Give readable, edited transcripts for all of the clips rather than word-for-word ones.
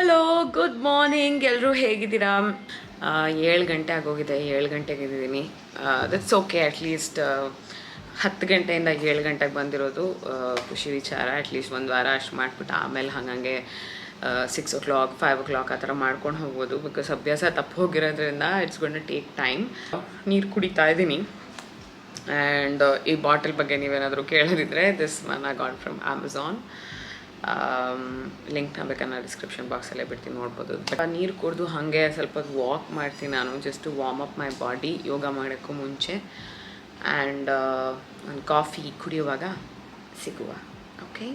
Hello, good morning. ಎಲ್ಲರೂ ಹೇಗಿದ್ದೀರಾ? 7 ಗಂಟೆ ಆಗೋಗಿದೆ. 7 ಗಂಟೆಗೆ ಇದ್ದೀನಿ. That's okay. ಅಟ್ಲೀಸ್ಟ್ 10 ಗಂಟೆಯಿಂದ 7 ಗಂಟೆಗೆ ಬಂದಿರೋದು ಖುಷಿ ವಿಚಾರ. ಅಟ್ಲೀಸ್ಟ್ ಒಂದು ವಾರ ಅಷ್ಟು ಮಾಡಿಬಿಟ್ಟು ಆಮೇಲೆ ಹಾಗೆ 6 o'clock 5 o'clock ಆ ಥರ ಮಾಡ್ಕೊಂಡು ಹೋಗ್ಬೋದು. ಬಿಕಾಸ್ ಅಭ್ಯಾಸ ತಪ್ಪು ಹೋಗಿರೋದ್ರಿಂದ it's going to take time. ನೀರು ಕುಡಿತಾ ಇದ್ದೀನಿ. ಆ್ಯಂಡ್ ಈ ಬಾಟಲ್ ಬಗ್ಗೆ ನೀವೇನಾದರೂ ಕೇಳೋದಿದ್ರೆ, this one I got from Amazon. ಲಿಂಕ್ನ ಬೇಕಾದ್ರೆ ಡಿಸ್ಕ್ರಿಪ್ಷನ್ ಬಾಕ್ಸಲ್ಲೇ ಬಿಡ್ತೀನಿ, ನೋಡ್ಬೋದು. ನೀರು ಕುಡಿದು ಹಾಗೆ ಸ್ವಲ್ಪ ವಾಕ್ ಮಾಡ್ತೀನಿ ನಾನು, just to warm up my body yoga ಮಾಡೋಕ್ಕೂ ಮುಂಚೆ. ಆ್ಯಂಡ್ ಒಂದು ಕಾಫಿ ಕುಡಿಯುವಾಗ ಸಿಗುವ. ಓಕೆ,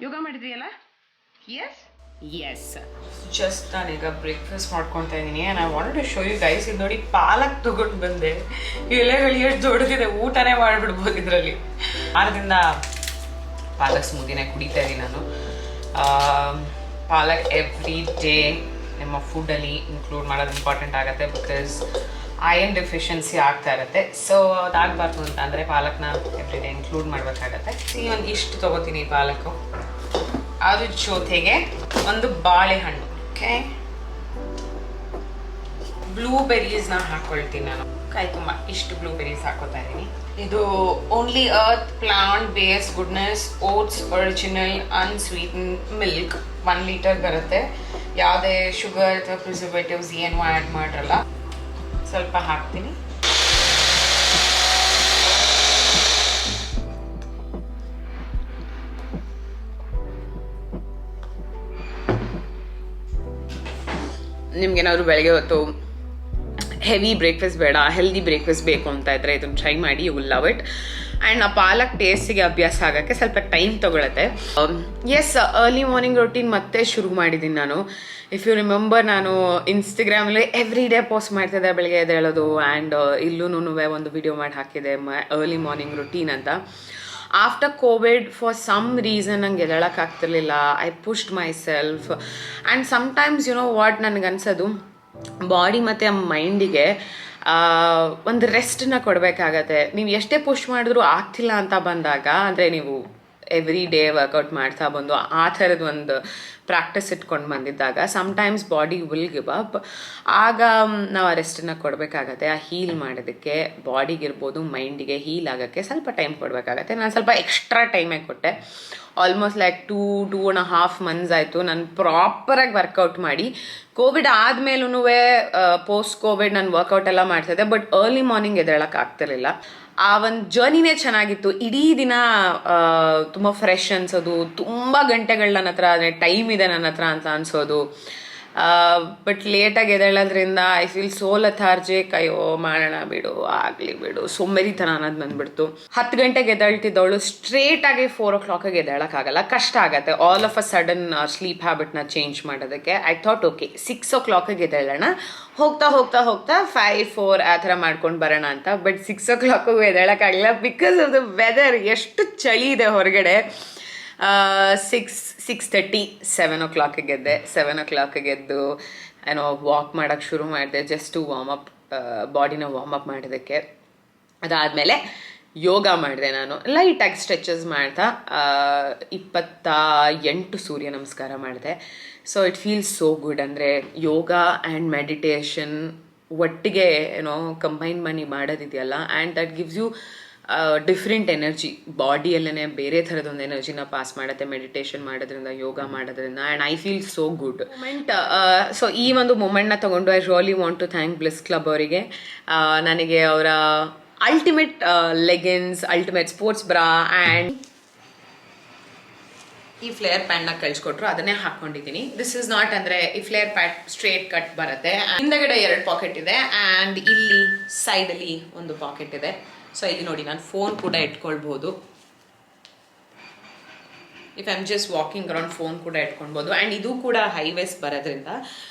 ಯೋಗ ಮಾಡಿದ್ರಿಯಲ್ಲ? ಎಸ್ ಜಸ್ಟ್ ನಾನೀಗ ಬ್ರೇಕ್ಫಾಸ್ಟ್ ಮಾಡ್ಕೊತಾ ಇದ್ದೀನಿ. And I wanted to show you guys. ಇದು ನೋಡಿ, ಪಾಲಕ್ ತಗೊಂಡು ಬಂದೆ. ಎಲೆಗಳು ಎಷ್ಟು ದೊಡ್ಡದಿದೆ, ಊಟನೇ ಮಾಡಿಬಿಡ್ಬೋದು ಇದರಲ್ಲಿ. ವಾರದಿಂದ ಪಾಲಕ್ ಸ್ಮೂದಿನೇ ಕುಡಿತಾ ಇದ್ದೀನಿ ನಾನು. ಪಾಲಕ್ ಎವ್ರಿ ಡೇ ನಿಮ್ಮ ಫುಡ್ಡಲ್ಲಿ ಇನ್ಕ್ಲೂಡ್ ಮಾಡೋದು ಇಂಪಾರ್ಟೆಂಟ್ ಆಗುತ್ತೆ. ಬಿಕಾಸ್ ಐರನ್ ಡೆಫಿಷಿಯನ್ಸಿ ಆಗ್ತಾ ಇರುತ್ತೆ. ಸೊ ಅದಾಗಬಾರ್ದು ಅಂತ ಅಂದರೆ ಪಾಲಕ್ನ ಎವ್ರಿ ಡೇ ಇನ್ಕ್ಲೂಡ್ ಮಾಡಬೇಕಾಗತ್ತೆ. ಒಂದು ಇಷ್ಟು ತೊಗೋತೀನಿ ಪಾಲಕ್ಕು. ಅದ್ರ ಜೊತೆಗೆ ಒಂದು ಬಾಳೆಹಣ್ಣು, ಓಕೆ, ಬ್ಲೂಬೆರೀಸ್ನ ಹಾಕ್ಕೊಳ್ತೀನಿ ನಾನು. ಕೈ ತುಂಬ ಇಷ್ಟು ಬ್ಲೂಬೆರೀಸ್ ಹಾಕೋತಾ ಇದ್ದೀನಿ. ಇದು only earth plant base goodness oats original unsweetened milk 1 litre ಬರುತ್ತೆ. ಯಾವುದೇ ಶುಗರ್ ಅಥವಾ ಪ್ರಿಸರ್ವೇಟಿವ್ಸ್ ಏನೂ ಆ್ಯಡ್ ಮಾಡಿರಲ್ಲ. ಸ್ವಲ್ಪ ಹಾಕ್ತೀನಿ. ನಿಮ್ಗೇನಾದ್ರು ಬೆಳಗ್ಗೆ ಹೊತ್ತು ಹೆವಿ ಬ್ರೇಕ್ಫಾಸ್ಟ್ ಬೇಡ, ಹೆಲ್ದಿ ಬ್ರೇಕ್ಫಾಸ್ಟ್ ಬೇಕು ಅಂತ ಇದ್ದರೆ ಇದನ್ನು ಟ್ರೈ ಮಾಡಿ. You will love it. And ಆ ಪಾಲಕ್ ಟೇಸ್ಟಿಗೆ ಅಭ್ಯಾಸ ಆಗೋಕ್ಕೆ ಸ್ವಲ್ಪ ಟೈಮ್ ತೊಗೊಳುತ್ತೆ. ಎಸ್, ಅರ್ಲಿ ಮಾರ್ನಿಂಗ್ ರೊಟೀನ್ ಮತ್ತೆ ಶುರು ಮಾಡಿದ್ದೀನಿ ನಾನು. ಇಫ್ ಯು ರಿಮೆಂಬರ್, ನಾನು ಇನ್ಸ್ಟಾಗ್ರಾಮಲ್ಲಿ ಎವ್ರಿ ಡೇ ಪೋಸ್ಟ್ ಮಾಡ್ತಿದ್ದೆ ಬೆಳಗ್ಗೆ ಎದ್ದೇಳೋದು. ಆ್ಯಂಡ್ ಇಲ್ಲೂ ಒಂದು ವಿಡಿಯೋ ಮಾಡಿ ಹಾಕಿದೆ ಮೈ ಅರ್ಲಿ ಮಾರ್ನಿಂಗ್ ರೊಟೀನ್ ಅಂತ. After Covid for some reason ನಂಗೆ ಎದ್ದೇಳೋಕ್ಕಾಗ್ತಿರ್ಲಿಲ್ಲ. I pushed myself. And sometimes you know what, ನನಗನ್ಸೋದು ಬಾಡಿ ಮತ್ತು ಮೈಂಡಿಗೆ ಒಂದು ರೆಸ್ಟನ್ನ ಕೊಡಬೇಕಾಗತ್ತೆ. ನೀವು ಎಷ್ಟೇ ಪುಷ್ ಮಾಡಿದ್ರೂ ಆಗ್ತಿಲ್ಲ ಅಂತ ಬಂದಾಗ, ಅಂದರೆ ನೀವು ಎವ್ರಿ ಡೇ ವರ್ಕೌಟ್ ಮಾಡ್ತಾ ಬಂದು ಆ ಥರದ್ದು ಒಂದು ಪ್ರಾಕ್ಟೀಸ್ ಇಟ್ಕೊಂಡು ಬಂದಿದ್ದಾಗ sometimes body will give up. ಆಗ ನಾವು ಆ ರೆಸ್ಟನ್ನು ಕೊಡಬೇಕಾಗತ್ತೆ. ಆ ಹೀಲ್ ಮಾಡೋದಕ್ಕೆ ಬಾಡಿಗಿರ್ಬೋದು ಮೈಂಡಿಗೆ ಹೀಲ್ ಆಗೋಕ್ಕೆ ಸ್ವಲ್ಪ ಟೈಮ್ ಕೊಡಬೇಕಾಗತ್ತೆ. ನಾನು ಸ್ವಲ್ಪ ಎಕ್ಸ್ಟ್ರಾ ಟೈಮೇ ಕೊಟ್ಟೆ. ಆಲ್ಮೋಸ್ಟ್ ಲೈಕ್ 2.5 months ಆಯಿತು ನಾನು ಪ್ರಾಪರಾಗಿ ವರ್ಕೌಟ್ ಮಾಡಿ. ಕೋವಿಡ್ ಆದಮೇಲೂ ಪೋಸ್ಟ್ ಕೋವಿಡ್ ನಾನು ವರ್ಕೌಟ್ ಎಲ್ಲ ಮಾಡ್ತಾಯಿದ್ದೆ. ಬಟ್ ಅರ್ಲಿ ಮಾರ್ನಿಂಗ್ ಎದ್ದೇಳಕ್ಕೆ ಆಗ್ತಿರ್ಲಿಲ್ಲ. ಆ ಒಂದು ಜರ್ನಿನೇ ಚೆನ್ನಾಗಿತ್ತು. ಇಡೀ ದಿನ ತುಂಬ ಫ್ರೆಶ್ ಅನ್ಸೋದು, ತುಂಬ ಗಂಟೆಗಳು ನನ್ನ ಹತ್ರ, ಅಂದರೆ ಟೈಮ್ ಇದೆ ನನ್ನ ಹತ್ರ ಅಂತ ಅನ್ಸೋದು. ಬಟ್ ಲೇಟಾಗಿ ಎದ್ದೇಳೋದ್ರಿಂದ ಐ ಫೀಲ್ ಸೋ ಲಥಾರ್ಜಿಕ್. ಅಯ್ಯೋ ಮಾಡೋಣ ಬಿಡು, ಆಗಲಿ ಬಿಡು, ಸೋಂಬೇರಿತನ ಅನ್ನೋದು ಬಂದ್ಬಿಡ್ತು. 10 ಗಂಟೆಗೆ ಎದ್ದೇಳ್ತಿದ್ದವಳು ಸ್ಟ್ರೇಟಾಗಿ 4 o'clock ಎದ್ದೇಳೋಕ್ಕಾಗಲ್ಲ, ಕಷ್ಟ ಆಗುತ್ತೆ. All of a sudden sleep ಹ್ಯಾಬಿಟ್ನ ಚೇಂಜ್ ಮಾಡೋದಕ್ಕೆ ಐ ಥಾಟ್ ಓಕೆ 6 o'clock ಎದ್ದೇಳೋಣ, ಹೋಗ್ತಾ ಹೋಗ್ತಾ ಹೋಗ್ತಾ 5-4 ಆ ಥರ ಮಾಡ್ಕೊಂಡು ಬರೋಣ ಅಂತ. ಬಟ್ 6 o'clock ಎದ್ದೇಳೋಕ್ಕಾಗಲ್ಲ ಬಿಕಾಸ್ ಆಫ್ ದ ವೆದರ್. ಎಷ್ಟು ಚಳಿ ಇದೆ ಹೊರಗಡೆ. 6:30 7 o'clock ಎದ್ದೆ. 7 o'clock ಎದ್ದು ಏನೋ ವಾಕ್ ಮಾಡೋಕ್ಕೆ ಶುರು ಮಾಡಿದೆ, ಜಸ್ಟ್ ಟು ವಾರ್ಮಪ್, ಬಾಡಿನ ವಾರ್ಮಪ್ ಮಾಡೋದಕ್ಕೆ. ಅದಾದಮೇಲೆ ಯೋಗ ಮಾಡಿದೆ. ನಾನು ಲೈಟಾಗಿ ಸ್ಟ್ರೆಚಸ್ ಮಾಡ್ತಾ 28 ಸೂರ್ಯ ನಮಸ್ಕಾರ ಮಾಡಿದೆ. So it feels so good. ಅಂದರೆ ಯೋಗ ಆ್ಯಂಡ್ ಮೆಡಿಟೇಷನ್ ಒಟ್ಟಿಗೆ ಏನೋ ಕಂಬೈನ್ ಮಾಡಿ ಮಾಡೋದಿದೆಯಲ್ಲ, and that gives you different energy. ಬಾಡಿಯಲ್ಲೇ ಬೇರೆ ಥರದೊಂದು ಎನರ್ಜಿನ ಪಾಸ್ ಮಾಡುತ್ತೆ ಮೆಡಿಟೇಷನ್ ಮಾಡೋದ್ರಿಂದ, ಯೋಗ ಮಾಡೋದ್ರಿಂದ. And I feel so good moment. So ಈ ಒಂದು ಮೂಮೆಂಟ್ನ ತೊಗೊಂಡು I really want to thank Bliss Club ಅವರಿಗೆ. ನನಗೆ ಅವರ ultimate leggings, ultimate sports bra and ಈ ಫ್ಲೇರ್ ಪ್ಯಾಂಟ್ನ ಕಳಿಸ್ಕೊಟ್ರು, ಅದನ್ನೇ ಹಾಕ್ಕೊಂಡಿದ್ದೀನಿ. ದಿಸ್ ಇಸ್ ನಾಟ್ ಅಂದರೆ ಈ ಫ್ಲೇರ್ ಪ್ಯಾಂಟ್ ಸ್ಟ್ರೇಟ್ ಕಟ್ ಬರುತ್ತೆ. ಹಿಂದಗಡೆ 2 ಪಾಕೆಟ್ ಇದೆ ಆ್ಯಂಡ್ ಇಲ್ಲಿ ಸೈಡಲ್ಲಿ ಒಂದು ಪಾಕೆಟ್ ಇದೆ. ಸೊ ಇಲ್ಲಿ ನೋಡಿ, ನಾನು ಫೋನ್ ಕೂಡ ಇಟ್ಕೊಳ್ಬೋದು. If I am just walking around, phone ಕೂಡ ಇಟ್ಕೊಳ್ಬೋದು. ಆ್ಯಂಡ್ ಇದು ಕೂಡ ಹೈವೇಸ್ ಬರೋದ್ರಿಂದ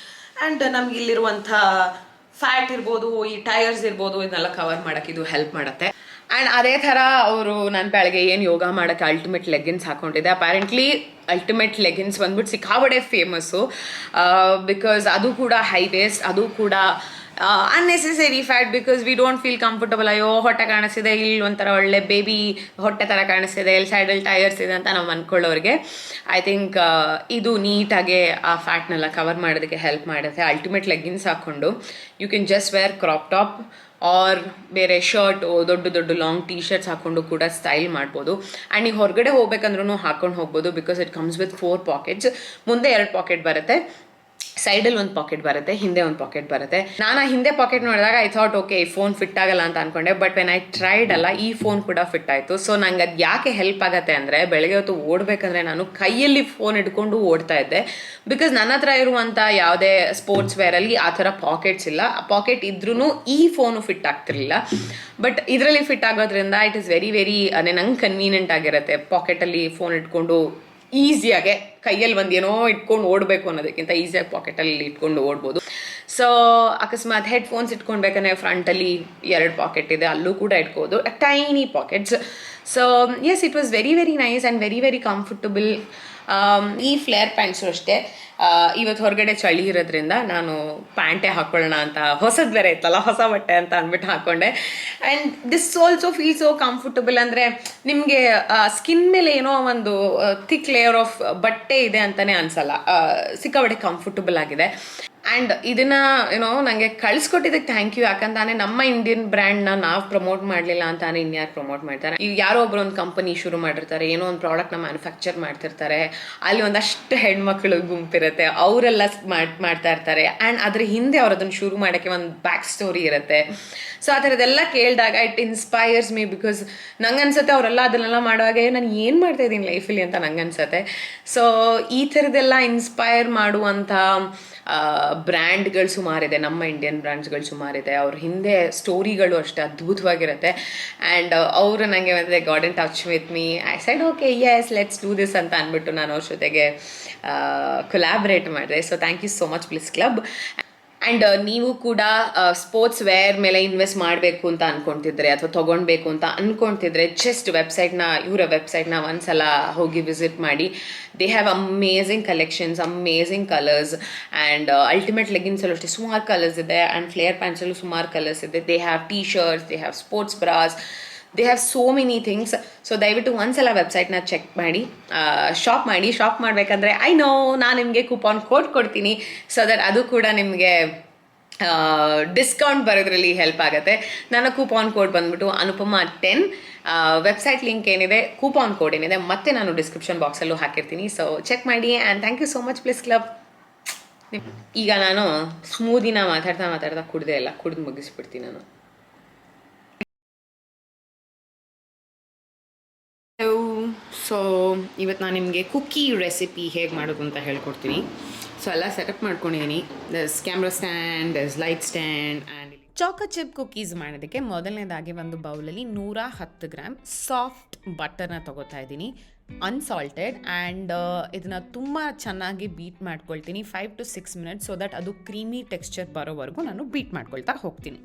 ಆ್ಯಂಡ್ ನಮ್ಗೆ ಇಲ್ಲಿರುವಂಥ ಫ್ಯಾಟ್ ಇರ್ಬೋದು, ಈ ಟೈರ್ಸ್ ಇರ್ಬೋದು, ಇದನ್ನೆಲ್ಲ ಕವರ್ ಮಾಡೋಕ್ಕೆ ಇದು ಹೆಲ್ಪ್ ಮಾಡುತ್ತೆ. ಆ್ಯಂಡ್ ಅದೇ ಥರ ಅವರು ನನ್ನ ಬೆಳಗ್ಗೆ ಏನು ಯೋಗ ಮಾಡೋಕ್ಕೆ ಅಲ್ಟಿಮೇಟ್ ಲೆಗಿನ್ಸ್ ಹಾಕ್ಕೊಂಡಿದ್ದೆ. ಅಪ್ಯಾರೆಂಟ್ಲಿ ಅಲ್ಟಿಮೇಟ್ ಲೆಗಿನ್ಸ್ ಬಂದ್ಬಿಟ್ಟು ಸಿಕ್ಕಾಬಡೆ ಫೇಮಸ್ಸು, ಬಿಕಾಸ್ ಅದು ಕೂಡ ಹೈ ವೇಸ್ಟ್, ಅದು ಕೂಡ unnecessary fat, because we don't feel comfortable. ಅಯ್ಯೋ ಹೊಟ್ಟೆ ಕಾಣಿಸ್ತಿದೆ, ಇಲ್ಲಿ ಒಂಥರ ಒಳ್ಳೆ ಬೇಬಿ ಹೊಟ್ಟೆ ಥರ ಕಾಣಿಸ್ತಿದೆ, ಇಲ್ಲಿ ಸೈಡಲ್ಲಿ ಟೈರ್ಸ್ ಇದೆ ಅಂತ ನಾವು ಅಂದ್ಕೊಳ್ಳೋರಿಗೆ ಐ ಥಿಂಕ್ ಇದು ನೀಟಾಗಿ ಆ ಫ್ಯಾಟ್ನೆಲ್ಲ ಕವರ್ ಮಾಡೋದಕ್ಕೆ ಹೆಲ್ಪ್ ಮಾಡುತ್ತೆ. ಅಲ್ಟಿಮೇಟ್ ಲೆಗಿನ್ಸ್ ಹಾಕ್ಕೊಂಡು you can just wear crop top or ಬೇರೆ ಶರ್ಟ್, ದೊಡ್ಡ ದೊಡ್ಡ ಲಾಂಗ್ ಟೀ ಶರ್ಟ್ಸ್ ಹಾಕ್ಕೊಂಡು ಕೂಡ ಸ್ಟೈಲ್ ಮಾಡ್ಬೋದು. ಆ್ಯಂಡ್ ನೀವು ಹೊರಗಡೆ ಹೋಗ್ಬೇಕಂದ್ರೂ ಹಾಕೊಂಡು ಹೋಗ್ಬೋದು, because it comes with 4 pockets. ಮುಂದೆ 2 ಪಾಕೆಟ್ ಬರುತ್ತೆ, ಸೈಡಲ್ಲಿ 1 ಪಾಕೆಟ್ ಬರುತ್ತೆ, ಹಿಂದೆ 1 ಪಾಕೆಟ್ ಬರುತ್ತೆ. ನಾನು ಹಿಂದೆ ಪಾಕೆಟ್ ನೋಡಿದಾಗ ಐ ಥಾಟ್ ಓಕೆ ಈ ಫೋನ್ ಫಿಟ್ ಆಗಲ್ಲ ಅಂತ ಅನ್ಕೊಂಡೆ, ಬಟ್ ವೆನ್ ಐ ಟ್ರೈಡ್ ಅಲ್ಲ, ಈ ಫೋನ್ ಕೂಡ ಫಿಟ್ ಆಯಿತು. ಸೊ ನಂಗೆ ಅದು ಯಾಕೆ ಹೆಲ್ಪ್ ಆಗುತ್ತೆ ಅಂದರೆ, ಬೆಳಗ್ಗೆ ಹೊತ್ತು ಓಡಬೇಕಂದ್ರೆ ನಾನು ಕೈಯಲ್ಲಿ ಫೋನ್ ಹಿಡ್ಕೊಂಡು ಓಡ್ತಾ ಇದ್ದೆ, ಬಿಕಾಸ್ ನನ್ನ ಹತ್ರ ಇರುವಂಥ ಯಾವುದೇ ಸ್ಪೋರ್ಟ್ಸ್ ವೇರಲ್ಲಿ ಆ ಥರ ಪಾಕೆಟ್ಸ್ ಇಲ್ಲ. ಪಾಕೆಟ್ ಇದ್ರೂ ಈ ಫೋನು ಫಿಟ್ ಆಗ್ತಿರ್ಲಿಲ್ಲ. ಬಟ್ ಇದರಲ್ಲಿ ಫಿಟ್ ಆಗೋದ್ರಿಂದ ಇಟ್ ಇಸ್ ವೆರಿ ನಂಗೆ ಕನ್ವೀನಿಯೆಂಟ್ ಆಗಿರುತ್ತೆ. ಪಾಕೆಟಲ್ಲಿ ಫೋನ್ ಇಟ್ಕೊಂಡು ಈಸಿಯಾಗೆ, ಕೈಯಲ್ಲಿ ಒಂದು ಏನೋ ಇಟ್ಕೊಂಡು ಓಡಬೇಕು ಅನ್ನೋದಕ್ಕಿಂತ ಈಸಿಯಾಗಿ ಪಾಕೆಟಲ್ಲಿ ಇಟ್ಕೊಂಡು ಓಡ್ಬೋದು. ಸೊ ಅಕಸ್ಮಾತ್ ಹೆಡ್ಫೋನ್ಸ್ ಇಟ್ಕೊಳ್ಬೇಕಂದ್ರೆ ಫ್ರಂಟಲ್ಲಿ 2 ಪಾಕೆಟ್ ಇದೆ, ಅಲ್ಲೂ ಕೂಡ ಇಟ್ಕೋಬೋದು, tiny pockets. So yes, it was very nice and very comfortable. ಈ ಫ್ಲೇರ್ ಪ್ಯಾಂಟ್ಸು ಅಷ್ಟೇ, ಇವತ್ತು ಹೊರಗಡೆ ಚಳಿ ಇರೋದ್ರಿಂದ ನಾನು ಪ್ಯಾಂಟೇ ಹಾಕ್ಕೊಳ್ಳೋಣ ಅಂತ, ಹೊಸದು ಬೇರೆ ಇತ್ತಲ್ಲ, ಹೊಸ ಬಟ್ಟೆ ಅಂತ ಅಂದ್ಬಿಟ್ಟು ಹಾಕ್ಕೊಂಡೆ. And this also feel so comfortable. ಅಂದರೆ ನಿಮಗೆ ಸ್ಕಿನ್ ಮೇಲೆ ಏನೋ ಒಂದು ಥಿಕ್ ಲೇಯರ್ ಆಫ್ ಬಟ್ಟೆ ಇದೆ ಅಂತಲೇ ಅನಿಸಲ್ಲ, ಸಿಕ್ಕಾಬಟ್ಟೆ ಕಂಫರ್ಟಬಲ್ ಆಗಿದೆ. ಆ್ಯಂಡ್ ಇದನ್ನು ನನಗೆ ಕಳಿಸ್ಕೊಟ್ಟಿದ್ದಕ್ಕೆ ಥ್ಯಾಂಕ್ ಯು. ಯಾಕಂತಾನೆ ನಮ್ಮ ಇಂಡಿಯನ್ ಬ್ರ್ಯಾಂಡ್ನ ನಾವು ಪ್ರಮೋಟ್ ಮಾಡಲಿಲ್ಲ ಅಂತಾನೆ ಇನ್ಯಾರು ಪ್ರಮೋಟ್ ಮಾಡ್ತಾರೆ. ಈಗ ಯಾರೋ ಒಬ್ಬರು ಒಂದು ಕಂಪನಿ ಶುರು ಮಾಡಿರ್ತಾರೆ, ಏನೋ ಒಂದು ಪ್ರಾಡಕ್ಟ್ನ ಮ್ಯಾನುಫ್ಯಾಕ್ಚರ್ ಮಾಡ್ತಿರ್ತಾರೆ, ಅಲ್ಲಿ ಒಂದಷ್ಟು ಹೆಣ್ಮಕ್ಳು ಗುಂಪಿರುತ್ತೆ, ಅವರೆಲ್ಲ ಮಾಡ್ತಾ ಇರ್ತಾರೆ. ಆ್ಯಂಡ್ ಅದ್ರ ಹಿಂದೆ ಅವ್ರು ಅದನ್ನು ಶುರು ಮಾಡೋಕ್ಕೆ ಒಂದು ಬ್ಯಾಕ್ ಸ್ಟೋರಿ ಇರುತ್ತೆ. ಸೊ ಆ ಥರದ್ದೆಲ್ಲ ಕೇಳಿದಾಗ ಇಟ್ ಇನ್ಸ್ಪೈರ್ಸ್ ಮೀ, ಬಿಕಾಸ್ ನಂಗೆ ಅನ್ಸುತ್ತೆ ಅವರೆಲ್ಲ ಅದನ್ನೆಲ್ಲ ಮಾಡುವಾಗ ನಾನು ಏನು ಮಾಡ್ತಾ ಇದ್ದೀನಿ ಲೈಫಲ್ಲಿ ಅಂತ ನಂಗೆ ಅನ್ಸುತ್ತೆ. ಸೊ ಈ ಥರದ್ದೆಲ್ಲ ಇನ್ಸ್ಪೈರ್ ಮಾಡುವಂಥ ಬ್ರ್ಯಾಂಡ್ಗಳು ಸುಮಾರಿದೆ, ನಮ್ಮ ಇಂಡಿಯನ್ ಬ್ರ್ಯಾಂಡ್ಸ್ಗಳು ಸುಮಾರಿದೆ. ಅವ್ರ ಹಿಂದೆ ಸ್ಟೋರಿಗಳು ಅಷ್ಟೇ ಅದ್ಭುತವಾಗಿರುತ್ತೆ. ಆ್ಯಂಡ್ ಅವರು ನನಗೆ ಮತ್ತೆ got in touch with me. I said okay yes let's do this ಅಂತ ಅಂದ್ಬಿಟ್ಟು ನಾನು ಅವ್ರ ಜೊತೆಗೆ ಕೊಲಾಬ್ರೇಟ್ ಮಾಡಿದೆ. So thank you so much Bliss Club. And ನೀವು ಕೂಡ ಸ್ಪೋರ್ಟ್ಸ್ ವೇರ್ ಮೇಲೆ ಇನ್ವೆಸ್ಟ್ ಮಾಡಬೇಕು ಅಂತ ಅಂದ್ಕೊತಿದ್ರೆ ಅಥವಾ ತೊಗೊಳ್ಬೇಕು ಅಂತ ಅಂದ್ಕೊತಿದ್ರೆ, ಜಸ್ಟ್ ಇವರ ವೆಬ್ಸೈಟ್ನ ಒಂದ್ಸಲ ಹೋಗಿ ವಿಸಿಟ್ ಮಾಡಿ. They have amazing collections, amazing colours. And ultimate ಲೆಗಿನ್ಸಲ್ಲೂ ಅಷ್ಟೇ ಸುಮಾರು ಕಲರ್ಸ್ ಇದೆ, ಆ್ಯಂಡ್ ಫ್ಲೇರ್ ಪ್ಯಾಂಟ್ಸಲ್ಲೂ ಸುಮಾರು ಕಲರ್ಸ್ ಇದೆ. They have T shirts, they have sports brass, they have so many things. So ದಯವಿಟ್ಟು ಒಂದ್ಸಲ ವೆಬ್ಸೈಟ್ನ ಚೆಕ್ ಮಾಡಿ, ಶಾಪ್ ಮಾಡಬೇಕಂದ್ರೆ ಐ ನೋ ನಾನು ನಿಮಗೆ ಕೂಪಾನ್ ಕೋಡ್ ಕೊಡ್ತೀನಿ, ಸೊ ದಟ್ ಅದು ಕೂಡ ನಿಮಗೆ ಡಿಸ್ಕೌಂಟ್ ಬರೋದ್ರಲ್ಲಿ ಹೆಲ್ಪ್ ಆಗುತ್ತೆ. ನನ್ನ ಕೂಪಾನ್ ಕೋಡ್ ಬಂದ್ಬಿಟ್ಟು ಅನುಪಮ10. ವೆಬ್ಸೈಟ್ ಲಿಂಕ್ ಏನಿದೆ, ಕೂಪಾನ್ ಕೋಡ್ ಏನಿದೆ ಮತ್ತೆ ನಾನು ಡಿಸ್ಕ್ರಿಪ್ಷನ್ ಬಾಕ್ಸಲ್ಲೂ ಹಾಕಿರ್ತೀನಿ. ಸೊ ಚೆಕ್ ಮಾಡಿ. And thank you so much Bliss Club. ಈಗ ನಾನು ಸ್ಮೂದಿನ ಮಾತಾಡ್ತಾ ಕುಡಿದೇ ಇಲ್ಲ, ಕುಡಿದು ಮುಗಿಸ್ಬಿಡ್ತೀನಿ ನಾನು. ಸೊ ಇವತ್ತು ನಾನು ನಿಮಗೆ ಕುಕ್ಕಿ ರೆಸಿಪಿ ಹೇಗೆ ಮಾಡೋದು ಅಂತ ಹೇಳ್ಕೊಡ್ತೀನಿ. ಸೊ ಎಲ್ಲ ಸೆಟಪ್ ಮಾಡ್ಕೊಂಡಿದ್ದೀನಿ. This camera stand, this light stand. And choco chip cookies ಮಾಡೋದಕ್ಕೆ ಮೊದಲನೇದಾಗಿ ಒಂದು ಬೌಲಲ್ಲಿ 110 ಗ್ರಾಮ್ ಸಾಫ್ಟ್ ಬಟರ್ನ ತೊಗೋತಾ ಇದ್ದೀನಿ, ಅನ್ಸಾಲ್ಟೆಡ್. ಆ್ಯಂಡ್ ಇದನ್ನು ತುಂಬ ಚೆನ್ನಾಗಿ ಬೀಟ್ ಮಾಡ್ಕೊಳ್ತೀನಿ 5 to 6 minutes, ಸೊ ದಟ್ ಅದು ಕ್ರೀಮಿ ಟೆಕ್ಸ್ಚರ್ ಬರೋವರೆಗೂ ನಾನು ಬೀಟ್ ಮಾಡ್ಕೊಳ್ತಾ ಹೋಗ್ತೀನಿ.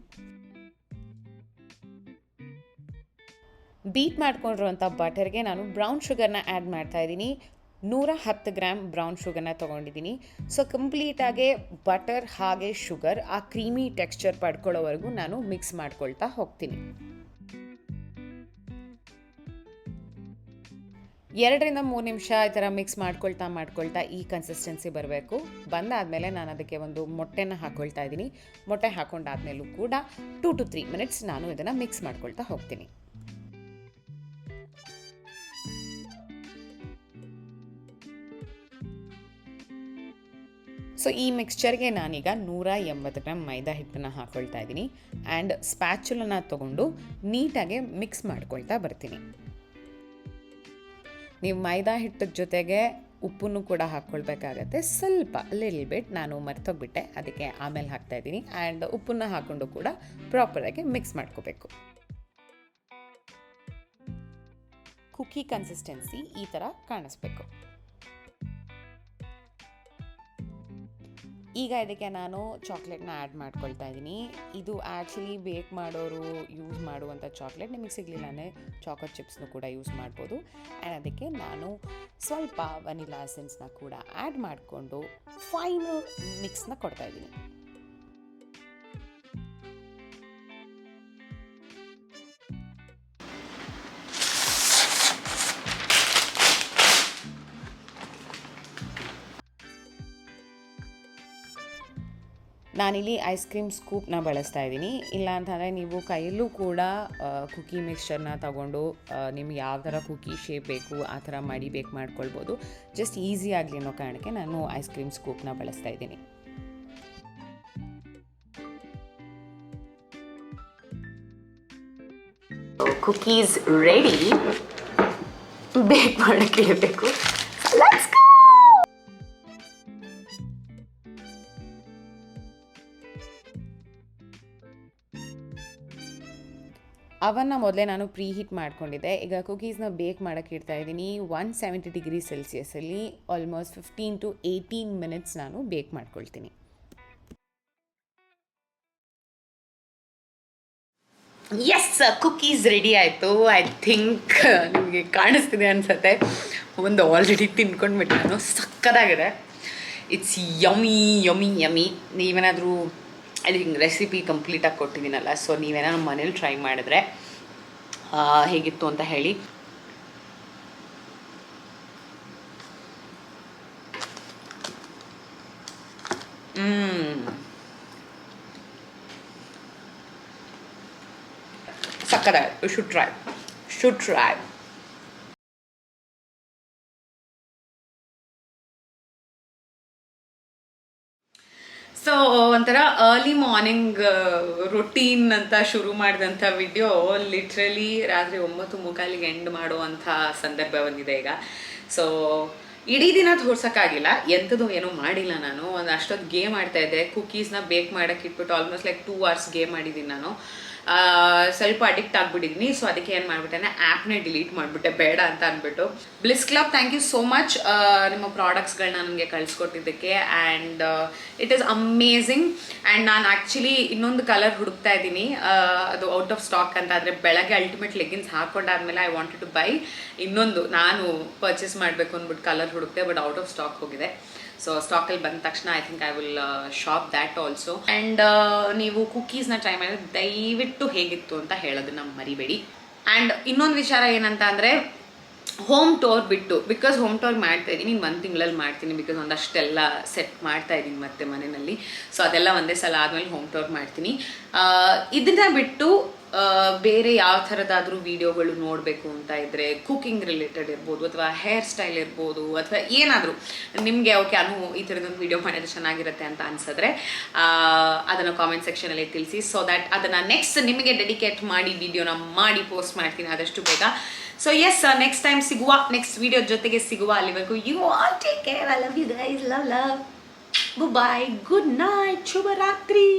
ಬೀಟ್ ಮಾಡ್ಕೊಂಡಿರುವಂಥ ಬಟರ್ಗೆ ನಾನು ಬ್ರೌನ್ ಶುಗರ್ನ ಆ್ಯಡ್ ಮಾಡ್ತಾಯಿದ್ದೀನಿ. 110 ಗ್ರಾಮ್ ಬ್ರೌನ್ ಶುಗರ್ನ ತೊಗೊಂಡಿದ್ದೀನಿ. ಸೊ ಕಂಪ್ಲೀಟಾಗಿ ಬಟರ್ ಹಾಗೆ ಶುಗರ್ ಆ ಕ್ರೀಮಿ ಟೆಕ್ಸ್ಚರ್ ಪಡ್ಕೊಳ್ಳೋವರೆಗೂ ನಾನು ಮಿಕ್ಸ್ ಮಾಡ್ಕೊಳ್ತಾ ಹೋಗ್ತೀನಿ. 2-3 ನಿಮಿಷ ಈ ಥರ ಮಿಕ್ಸ್ ಮಾಡ್ಕೊಳ್ತಾ ಈ ಕನ್ಸಿಸ್ಟೆನ್ಸಿ ಬರಬೇಕು. ಬಂದಾದಮೇಲೆ ನಾನು ಅದಕ್ಕೆ ಒಂದು ಮೊಟ್ಟೆನ ಹಾಕ್ಕೊಳ್ತಾ ಇದ್ದೀನಿ. ಮೊಟ್ಟೆ ಹಾಕ್ಕೊಂಡಾದ್ಮೇಲೂ ಕೂಡ 2 to 3 ಮಿನಿಟ್ಸ್ ನಾನು ಇದನ್ನು ಮಿಕ್ಸ್ ಮಾಡ್ಕೊಳ್ತಾ ಹೋಗ್ತೀನಿ. ಸೊ ಈ ಮಿಕ್ಸ್ಚರ್ಗೆ ನಾನೀಗ 180 ಗ್ರಾಮ್ ಮೈದಾ ಹಿಟ್ಟನ್ನು ಹಾಕ್ಕೊಳ್ತಾ ಇದ್ದೀನಿ. ಆ್ಯಂಡ್ ಸ್ಪ್ಯಾಚುಲನ್ನ ತೊಗೊಂಡು ನೀಟಾಗಿ ಮಿಕ್ಸ್ ಮಾಡ್ಕೊಳ್ತಾ ಬರ್ತೀನಿ. ನೀವು ಮೈದಾ ಹಿಟ್ಟದ ಜೊತೆಗೆ ಉಪ್ಪನ್ನು ಕೂಡ ಹಾಕ್ಕೊಳ್ಬೇಕಾಗತ್ತೆ. ಸ್ವಲ್ಪ ಲಿಟಲ್ ಬಿಟ್ ನಾನು ಮರ್ತೋಗ್ಬಿಟ್ಟೆ, ಅದಕ್ಕೆ ಆಮೇಲೆ ಹಾಕ್ತಾಯಿದ್ದೀನಿ. ಆ್ಯಂಡ್ ಉಪ್ಪನ್ನು ಹಾಕ್ಕೊಂಡು ಕೂಡ ಪ್ರಾಪರಾಗಿ ಮಿಕ್ಸ್ ಮಾಡ್ಕೋಬೇಕು. ಕುಕ್ಕಿ ಕನ್ಸಿಸ್ಟೆನ್ಸಿ ಈ ಥರ ಕಾಣಿಸ್ಬೇಕು. ಈಗ ಇದಕ್ಕೆ ನಾನು ಚಾಕ್ಲೇಟ್ನ ಆ್ಯಡ್ ಮಾಡ್ಕೊಳ್ತಾ ಇದ್ದೀನಿ. ಇದು ಆ್ಯಕ್ಚುಲಿ ಬೇಕ್ ಮಾಡೋರು ಯೂಸ್ ಮಾಡುವಂಥ ಚಾಕ್ಲೇಟ್. ನಿಮಗೆ ಸಿಗಲಿಲ್ಲ ಅಂದರೆ ಚಾಕೋ ಚಿಪ್ಸ್ನು ಕೂಡ ಯೂಸ್ ಮಾಡ್ಬೋದು. ಆ್ಯಂಡ್ ಅದಕ್ಕೆ ನಾನು ಸ್ವಲ್ಪ ವನಿಲಾ ಎಸೆನ್ಸ್ನ ಕೂಡ ಆ್ಯಡ್ ಮಾಡಿಕೊಂಡು ಫೈನಲ್ ಮಿಕ್ಸ್ನ ಕೊಡ್ತಾಯಿದ್ದೀನಿ. ನಾನಿಲ್ಲಿ ಐಸ್ ಕ್ರೀಮ್ ಸ್ಕೂಪ್ನ ಬಳಸ್ತಾ ಇದ್ದೀನಿ. ಇಲ್ಲ ಅಂತಂದರೆ ನೀವು ಕೈಯಲ್ಲೂ ಕೂಡ ಕುಕ್ಕಿ ಮಿಕ್ಸ್ಚರ್ನ ತಗೊಂಡು ನಿಮ್ಗೆ ಯಾವ ಥರ ಕುಕ್ಕಿ ಶೇಪ್ ಬೇಕು ಆ ಥರ ಮಾಡಿ ಬೇಕ್ ಮಾಡ್ಕೊಳ್ಬೋದು. ಜಸ್ಟ್ ಈಸಿ ಆಗಲಿ ಅನ್ನೋ ಕಾರಣಕ್ಕೆ ನಾನು ಐಸ್ ಕ್ರೀಮ್ ಸ್ಕೂಪ್ನ ಬಳಸ್ತಾ ಇದ್ದೀನಿ. Cookies ready. ಬೇಕ್ ಮಾಡೋಕ್ಕೆ ಇರಬೇಕು. ಅವನ್ನ ಮೊದಲೇ ನಾನು ಪ್ರೀ ಹೀಟ್ ಮಾಡ್ಕೊಂಡಿದ್ದೆ. ಈಗ ಕುಕೀಸ್ನ ಬೇಕ್ ಮಾಡೋಕ್ಕೆ ಇಡ್ತಾ ಇದ್ದೀನಿ. 170 ಡಿಗ್ರಿ ಸೆಲ್ಸಿಯಸಲ್ಲಿ ಆಲ್ಮೋಸ್ಟ್ 15 to 18 ಮಿನಿಟ್ಸ್ ನಾನು ಬೇಕ್ ಮಾಡ್ಕೊಳ್ತೀನಿ. ಎಸ್, ಕುಕೀಸ್ ರೆಡಿ ಆಯಿತು. ಐ ಥಿಂಕ್ ನಿಮಗೆ ಕಾಣಿಸ್ತಿದೆ ಅನಿಸುತ್ತೆ. ಒಂದು ಆಲ್ರೆಡಿ ತಿನ್ಕೊಂಡ್ಬಿಟ್ಟು ನಾನು ಸಕ್ಕತ್ತಾಗಿದೆ. It's yummy yummy yummy. ನೀವೇನಾದರೂ ಅಲ್ಲಿ ರೆಸಿಪಿ ಕಂಪ್ಲೀಟಾಗಿ ಕೊಟ್ಟಿದ್ದೀನಲ್ಲ, ಸೊ ನೀವೇನಾದ್ರು ಮನೇಲಿ ಟ್ರೈ ಮಾಡಿದ್ರೆ ಹೇಗಿತ್ತು ಅಂತ ಹೇಳಿ. ಸಕ್ಕತ್ತಾಗಿದೆ. You should try. ಸೊ ಒಂಥರ ಅರ್ಲಿ ಮಾರ್ನಿಂಗ್ ರೊಟೀನ್ ಅಂತ ಶುರು ಮಾಡಿದಂಥ ವಿಡಿಯೋ ಲಿಟ್ರಲಿ ರಾತ್ರಿ 9:45 ಎಂಡ್ ಮಾಡುವಂಥ ಸಂದರ್ಭ ಬಂದಿದೆ ಈಗ. ಸೊ ಇಡೀ ದಿನ ತೋರ್ಸೋಕ್ಕಾಗಿಲ್ಲ, ಎಂಥದ್ದು ಏನೂ ಮಾಡಿಲ್ಲ ನಾನು. ಒಂದು ಅಷ್ಟೊತ್ತು ಗೇಮ್ ಆಡ್ತಾಯಿದ್ದೆ. ಕುಕ್ಕೀಸ್ನ ಬೇಕ್ ಮಾಡೋಕ್ಕೆ ಇಟ್ಬಿಟ್ಟು ಆಲ್ಮೋಸ್ಟ್ ಲೈಕ್ 2 hours ಗೇಮ್ ಆಡಿದ್ದೀನಿ ನಾನು. ಸ್ವಲ್ಪ ಅಡಿಕ್ಟ್ ಆಗಿಬಿಟ್ಟಿದ್ದೀನಿ. ಸೊ ಅದಕ್ಕೆ ಏನು ಮಾಡಿಬಿಟ್ಟೆ, ಆ್ಯಪ್ನೇ ಡಿಲೀಟ್ ಮಾಡಿಬಿಟ್ಟೆ ಬೇಡ ಅಂತ ಅಂದ್ಬಿಟ್ಟು. Bliss Club, thank you so much ನಿಮ್ಮ ಪ್ರಾಡಕ್ಟ್ಸ್ಗಳನ್ನ ನನಗೆ ಕಳಿಸ್ಕೊಟ್ಟಿದ್ದಕ್ಕೆ. And it is amazing. And ನಾನು ಆ್ಯಕ್ಚುಲಿ ಇನ್ನೊಂದು ಕಲರ್ ಹುಡುಕ್ತಾ ಇದ್ದೀನಿ, ಅದು ಔಟ್ ಆಫ್ ಸ್ಟಾಕ್ ಅಂತ. ಆದರೆ ಬೆಳಗ್ಗೆ ಅಲ್ಟಿಮೇಟ್ ಲೆಗ್ಗಿನ್ಸ್ ಹಾಕ್ಕೊಂಡಾದ್ಮೇಲೆ ಐ ವಾಂಟೆಡ್ ಟು ಬೈ ಇನ್ನೊಂದು ನಾನು ಪರ್ಚೇಸ್ ಮಾಡಬೇಕು ಅಂದ್ಬಿಟ್ಟು ಕಲರ್ ಹುಡುಕ್ತೆ, ಬಟ್ ಔಟ್ ಆಫ್ ಸ್ಟಾಕ್ ಹೋಗಿದೆ. ಸೊ ಸ್ಟಾಕಲ್ಲಿ ಬಂದ ತಕ್ಷಣ I think I will shop that also. And ನೀವು ಕುಕ್ಕೀಸ್ನ ಟ್ರೈ ಮಾಡಿದ್ರೆ ದಯವಿಟ್ಟು ಹೇಗಿತ್ತು ಅಂತ ಹೇಳೋದನ್ನ ಮರಿಬೇಡಿ. ಆ್ಯಂಡ್ ಇನ್ನೊಂದು ವಿಚಾರ ಏನಂತ ಅಂದರೆ, ಹೋಮ್ ಟೂರ್ ಬಿಟ್ಟು, ಬಿಕಾಸ್ ಹೋಮ್ ಟೂರ್ ಮಾಡ್ತಾ ಇದ್ದೀನಿ, 1 ತಿಂಗಳಲ್ಲಿ ಮಾಡ್ತೀನಿ. ಬಿಕಾಸ್ ಒಂದಷ್ಟೆಲ್ಲ ಸೆಟ್ ಮಾಡ್ತಾ ಇದ್ದೀನಿ ಮತ್ತೆ ಮನೆಯಲ್ಲಿ. ಸೊ ಅದೆಲ್ಲ ಒಂದೇ ಸಲ ಆದಮೇಲೆ ಹೋಮ್ ಟೂರ್ ಮಾಡ್ತೀನಿ. ಇದನ್ನ ಬಿಟ್ಟು ಬೇರೆ ಯಾವ ಥರದಾದರೂ ವಿಡಿಯೋಗಳು ನೋಡಬೇಕು ಅಂತ ಇದ್ದರೆ, ಕುಕಿಂಗ್ ರಿಲೇಟೆಡ್ ಇರ್ಬೋದು, ಅಥವಾ ಹೇರ್ ಸ್ಟೈಲ್ ಇರ್ಬೋದು, ಅಥವಾ ಏನಾದರೂ ನಿಮಗೆ ಓಕೆ ಈ ಥರದೊಂದು ವಿಡಿಯೋ ಮಾಡಿದ್ರೆ ಚೆನ್ನಾಗಿರುತ್ತೆ ಅಂತ ಅನ್ಸಿದ್ರೆ ಅದನ್ನು ಕಾಮೆಂಟ್ ಸೆಕ್ಷನಲ್ಲಿ ತಿಳಿಸಿ. ಸೊ ದ್ಯಾಟ್ ಅದನ್ನು ನೆಕ್ಸ್ಟ್ ನಿಮಗೆ ಡೆಡಿಕೇಟ್ ಮಾಡಿ ವಿಡಿಯೋನ ಮಾಡಿ ಪೋಸ್ಟ್ ಮಾಡ್ತೀನಿ ಆದಷ್ಟು ಬೇಗ. ಸೊ ಎಸ್, ನೆಕ್ಸ್ಟ್ ಟೈಮ್ ಸಿಗುವ, ನೆಕ್ಸ್ಟ್ ವಿಡಿಯೋ ಜೊತೆಗೆ ಸಿಗುವ. ಅಲ್ಲಿವರೆಗೂ you all take care. I love you guys. Love. Bye. Good night. ಶುಭರಾತ್ರಿ.